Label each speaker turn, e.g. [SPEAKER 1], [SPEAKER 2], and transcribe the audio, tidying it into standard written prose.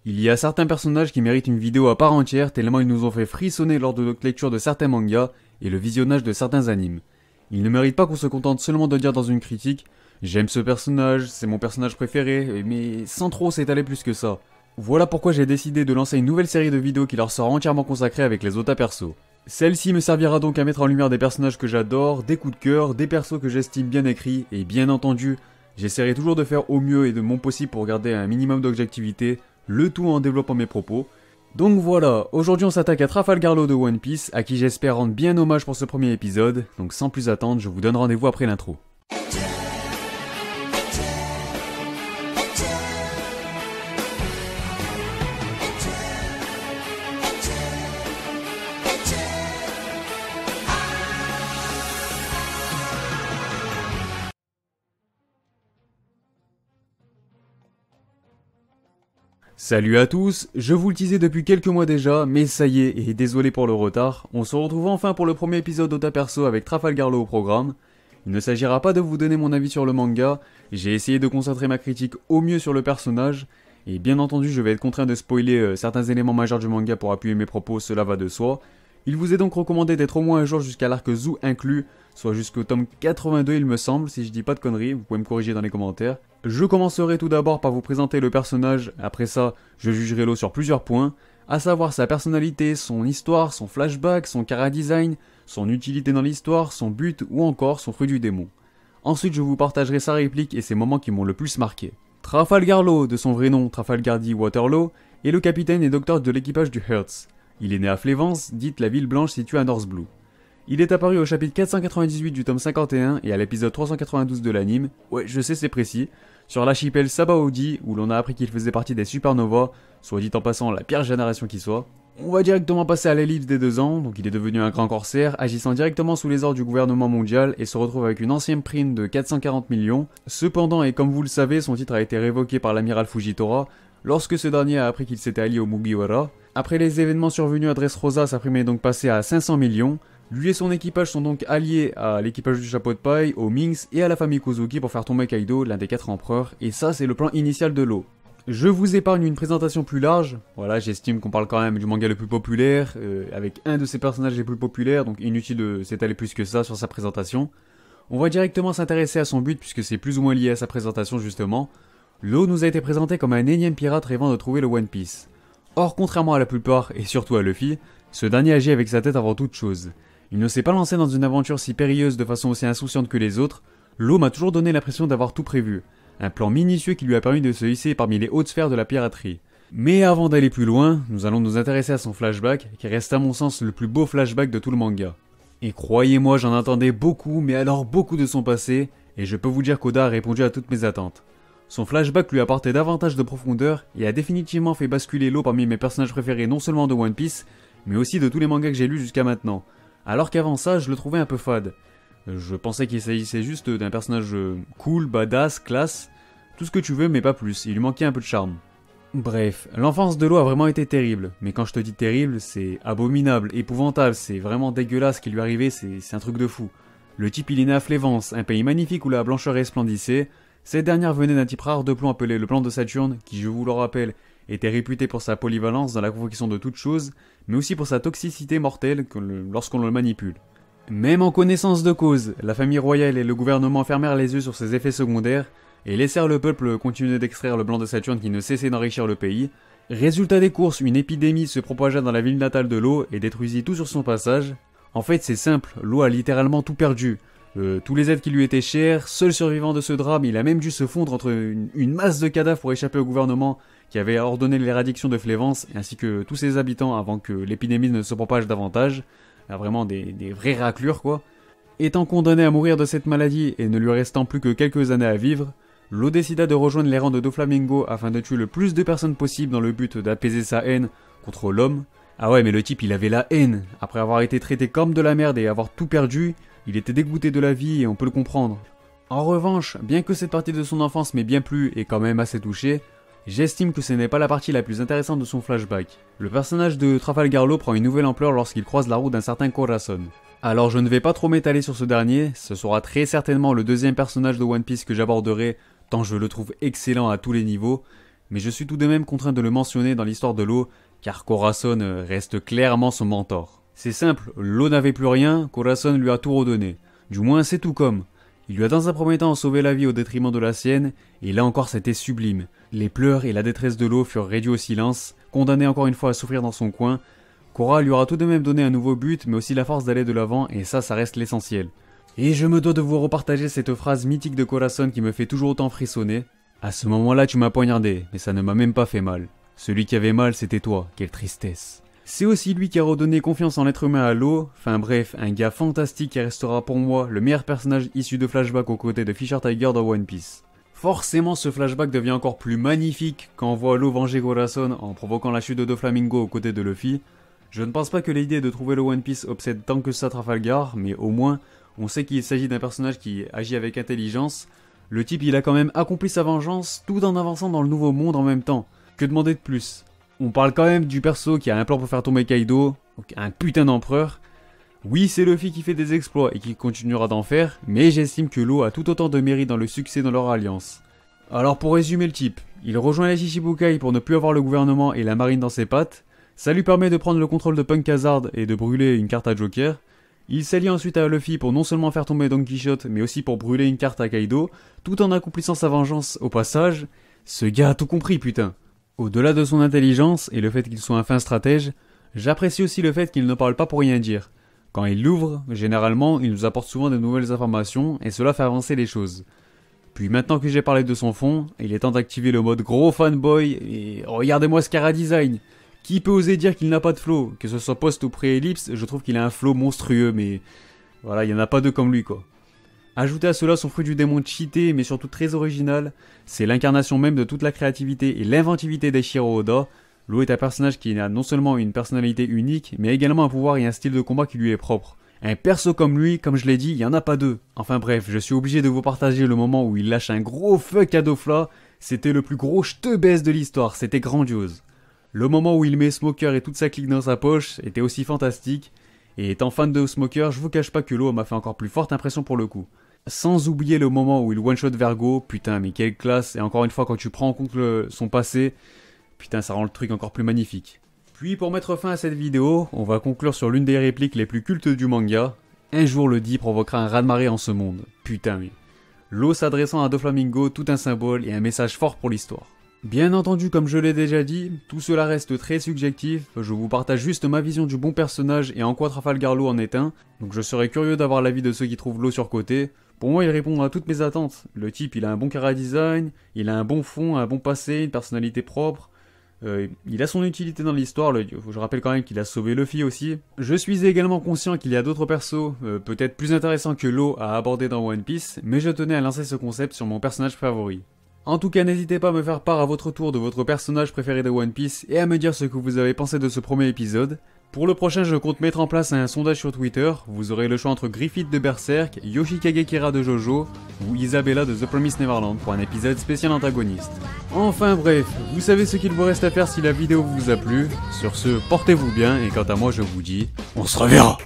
[SPEAKER 1] Il y a certains personnages qui méritent une vidéo à part entière tellement ils nous ont fait frissonner lors de notre lecture de certains mangas et le visionnage de certains animes. Ils ne méritent pas qu'on se contente seulement de dire dans une critique « J'aime ce personnage, c'est mon personnage préféré », mais sans trop s'étaler plus que ça. Voilà pourquoi j'ai décidé de lancer une nouvelle série de vidéos qui leur sera entièrement consacrée avec les Ota persos. Celle-ci me servira donc à mettre en lumière des personnages que j'adore, des coups de cœur, des persos que j'estime bien écrits, et bien entendu, j'essaierai toujours de faire au mieux et de mon possible pour garder un minimum d'objectivité, le tout en développant mes propos. Donc voilà, aujourd'hui on s'attaque à Trafalgar Law de One Piece, à qui j'espère rendre bien hommage pour ce premier épisode, donc sans plus attendre, je vous donne rendez-vous après l'intro. Salut à tous, je vous le disais depuis quelques mois déjà, mais ça y est, et désolé pour le retard, on se retrouve enfin pour le premier épisode d'Ota Perso avec Trafalgar Law au programme. Il ne s'agira pas de vous donner mon avis sur le manga, j'ai essayé de concentrer ma critique au mieux sur le personnage, et bien entendu je vais être contraint de spoiler certains éléments majeurs du manga pour appuyer mes propos, cela va de soi. Il vous est donc recommandé d'être au moins un jour jusqu'à l'arc Zou inclus, soit jusqu'au tome 82 il me semble, si je dis pas de conneries, vous pouvez me corriger dans les commentaires. Je commencerai tout d'abord par vous présenter le personnage, après ça je jugerai l'eau sur plusieurs points, à savoir sa personnalité, son histoire, son flashback, son chara-design, son utilité dans l'histoire, son but ou encore son fruit du démon. Ensuite je vous partagerai sa réplique et ses moments qui m'ont le plus marqué. Trafalgar Law, de son vrai nom Trafalgar D. Waterloo, est le capitaine et docteur de l'équipage du Hertz. Il est né à Flévence, dite la ville blanche située à North Blue. Il est apparu au chapitre 498 du tome 51 et à l'épisode 392 de l'anime, ouais je sais c'est précis, sur l'archipel Sabaody où l'on a appris qu'il faisait partie des supernovas, soit dit en passant la pire génération qui soit. On va directement passer à l'ellipse des 2 ans, donc il est devenu un grand corsaire, agissant directement sous les ordres du gouvernement mondial et se retrouve avec une ancienne prime de 440 millions. Cependant, et comme vous le savez, son titre a été révoqué par l'amiral Fujitora, lorsque ce dernier a appris qu'il s'était allié au Mugiwara. Après les événements survenus à Dressrosa, sa prime est donc passée à 500 millions. Lui et son équipage sont donc alliés à l'équipage du chapeau de paille, aux Minks et à la famille Kozuki pour faire tomber Kaido, l'un des 4 empereurs, et ça c'est le plan initial de l'eau. Je vous épargne une présentation plus large, voilà j'estime qu'on parle quand même du manga le plus populaire, avec un de ses personnages les plus populaires, donc inutile de s'étaler plus que ça sur sa présentation. On va directement s'intéresser à son but puisque c'est plus ou moins lié à sa présentation justement. L'eau nous a été présenté comme un énième pirate rêvant de trouver le One Piece. Or, contrairement à la plupart, et surtout à Luffy, ce dernier agit avec sa tête avant toute chose. Il ne s'est pas lancé dans une aventure si périlleuse de façon aussi insouciante que les autres, l'eau m'a toujours donné l'impression d'avoir tout prévu. Un plan minutieux qui lui a permis de se hisser parmi les hautes sphères de la piraterie. Mais avant d'aller plus loin, nous allons nous intéresser à son flashback, qui reste à mon sens le plus beau flashback de tout le manga. Et croyez-moi, j'en attendais beaucoup, mais alors beaucoup de son passé, et je peux vous dire qu'Oda a répondu à toutes mes attentes. Son flashback lui a apporté davantage de profondeur et a définitivement fait basculer l'eau parmi mes personnages préférés non seulement de One Piece, mais aussi de tous les mangas que j'ai lus jusqu'à maintenant. Alors qu'avant ça, je le trouvais un peu fade. Je pensais qu'il s'agissait juste d'un personnage cool, badass, classe, tout ce que tu veux mais pas plus, il lui manquait un peu de charme. Bref, l'enfance de l'eau a vraiment été terrible, mais quand je te dis terrible, c'est abominable, épouvantable, c'est vraiment dégueulasse ce qui lui arrivait, c'est un truc de fou. Le type il est né à Flévence, un pays magnifique où la blancheur resplendissait. Cette dernière venait d'un type rare de plomb appelé le plan de Saturne, qui je vous le rappelle, était réputé pour sa polyvalence dans la convocation de toutes choses, mais aussi pour sa toxicité mortelle lorsqu'on le manipule. Même en connaissance de cause, la famille royale et le gouvernement fermèrent les yeux sur ses effets secondaires, et laissèrent le peuple continuer d'extraire le blanc de Saturne qui ne cessait d'enrichir le pays. Résultat des courses, une épidémie se propagea dans la ville natale de l'eau et détruisit tout sur son passage. En fait c'est simple, l'eau a littéralement tout perdu. Tous les êtres qui lui étaient chers, seul survivant de ce drame, il a même dû se fondre entre une masse de cadavres pour échapper au gouvernement qui avait ordonné l'éradiction de Flévence, ainsi que tous ses habitants avant que l'épidémie ne se propage davantage. Vraiment des vraies raclures quoi. Étant condamné à mourir de cette maladie et ne lui restant plus que quelques années à vivre, l'eau décida de rejoindre les rangs de Doflamingo afin de tuer le plus de personnes possible dans le but d'apaiser sa haine contre l'homme. Ah ouais mais le type il avait la haine, après avoir été traité comme de la merde et avoir tout perdu, il était dégoûté de la vie et on peut le comprendre. En revanche, bien que cette partie de son enfance m'ait bien plu et quand même assez touché, j'estime que ce n'est pas la partie la plus intéressante de son flashback. Le personnage de Trafalgar Law prend une nouvelle ampleur lorsqu'il croise la route d'un certain Corazon. Alors je ne vais pas trop m'étaler sur ce dernier, ce sera très certainement le deuxième personnage de One Piece que j'aborderai, tant je le trouve excellent à tous les niveaux. mais je suis tout de même contraint de le mentionner dans l'histoire de Law, car Corazon reste clairement son mentor. C'est simple, Law n'avait plus rien, Corazon lui a tout redonné. Du moins c'est tout comme. Il lui a dans un premier temps sauvé la vie au détriment de la sienne, et là encore c'était sublime. Les pleurs et la détresse de Law furent réduits au silence, condamné encore une fois à souffrir dans son coin. Cora lui aura tout de même donné un nouveau but, mais aussi la force d'aller de l'avant, et ça reste l'essentiel. Et je me dois de vous repartager cette phrase mythique de Corazon qui me fait toujours autant frissonner. À ce moment-là tu m'as poignardé, mais ça ne m'a même pas fait mal. Celui qui avait mal c'était toi, quelle tristesse. C'est aussi lui qui a redonné confiance en l'être humain à Law, enfin bref, un gars fantastique qui restera pour moi le meilleur personnage issu de flashback aux côtés de Fisher Tiger dans One Piece. Forcément ce flashback devient encore plus magnifique quand on voit Law venger Corazon en provoquant la chute de Doflamingo aux côtés de Luffy. Je ne pense pas que l'idée de trouver le One Piece obsède tant que ça Trafalgar, mais au moins, on sait qu'il s'agit d'un personnage qui agit avec intelligence. Le type il a quand même accompli sa vengeance tout en avançant dans le nouveau monde en même temps. Que demander de plus? On parle quand même du perso qui a un plan pour faire tomber Kaido, un putain d'empereur. Oui, c'est Luffy qui fait des exploits et qui continuera d'en faire, mais j'estime que Law a tout autant de mérite dans le succès de leur alliance. Alors pour résumer le type, il rejoint les Shichibukai pour ne plus avoir le gouvernement et la marine dans ses pattes. Ça lui permet de prendre le contrôle de Punk Hazard et de brûler une carte à Joker. Il s'allie ensuite à Luffy pour non seulement faire tomber Don Quichotte, mais aussi pour brûler une carte à Kaido, tout en accomplissant sa vengeance au passage. Ce gars a tout compris, putain. Au-delà de son intelligence et le fait qu'il soit un fin stratège, j'apprécie aussi le fait qu'il ne parle pas pour rien dire. Quand il l'ouvre, généralement, il nous apporte souvent de nouvelles informations et cela fait avancer les choses. Puis maintenant que j'ai parlé de son fond, il est temps d'activer le mode gros fanboy et regardez-moi ce Chara Design. Qui peut oser dire qu'il n'a pas de flow? Que ce soit post ou pré-ellipse, je trouve qu'il a un flow monstrueux, mais voilà, il n'y en a pas deux comme lui quoi. Ajoutez à cela son fruit du démon cheaté, mais surtout très original, c'est l'incarnation même de toute la créativité et l'inventivité d'Eiichiro Oda. Law est un personnage qui a non seulement une personnalité unique, mais également un pouvoir et un style de combat qui lui est propre. Un perso comme lui, comme je l'ai dit, il n'y en a pas deux. Enfin bref, je suis obligé de vous partager le moment où il lâche un gros fuck à Dofla, c'était le plus gros je-te-baisse de l'histoire, c'était grandiose. Le moment où il met Smoker et toute sa clique dans sa poche était aussi fantastique, et étant fan de Smoker, je vous cache pas que Law m'a fait encore plus forte impression pour le coup. Sans oublier le moment où il one-shot Vergo, putain mais quelle classe, et encore une fois quand tu prends en compte son passé, putain ça rend le truc encore plus magnifique. Puis pour mettre fin à cette vidéo, on va conclure sur l'une des répliques les plus cultes du manga. Un jour le dit provoquera un raz-de-marée en ce monde, putain mais. Law s'adressant à Doflamingo, tout un symbole et un message fort pour l'histoire. Bien entendu, comme je l'ai déjà dit, tout cela reste très subjectif, je vous partage juste ma vision du bon personnage et en quoi Trafalgar Law en est un, donc je serais curieux d'avoir l'avis de ceux qui trouvent Law surcoté. Pour moi, il répond à toutes mes attentes. Le type, il a un bon chara design, il a un bon fond, un bon passé, une personnalité propre. Il a son utilité dans l'histoire, je rappelle quand même qu'il a sauvé Luffy aussi. Je suis également conscient qu'il y a d'autres persos, peut-être plus intéressants que Law à aborder dans One Piece, mais je tenais à lancer ce concept sur mon personnage favori. En tout cas, n'hésitez pas à me faire part à votre tour de votre personnage préféré de One Piece et à me dire ce que vous avez pensé de ce premier épisode. Pour le prochain, je compte mettre en place un sondage sur Twitter. Vous aurez le choix entre Griffith de Berserk, Yoshikage Kira de Jojo ou Isabella de The Promised Neverland pour un épisode spécial antagoniste. Enfin bref, vous savez ce qu'il vous reste à faire si la vidéo vous a plu. Sur ce, portez-vous bien et quant à moi je vous dis, on se reverra.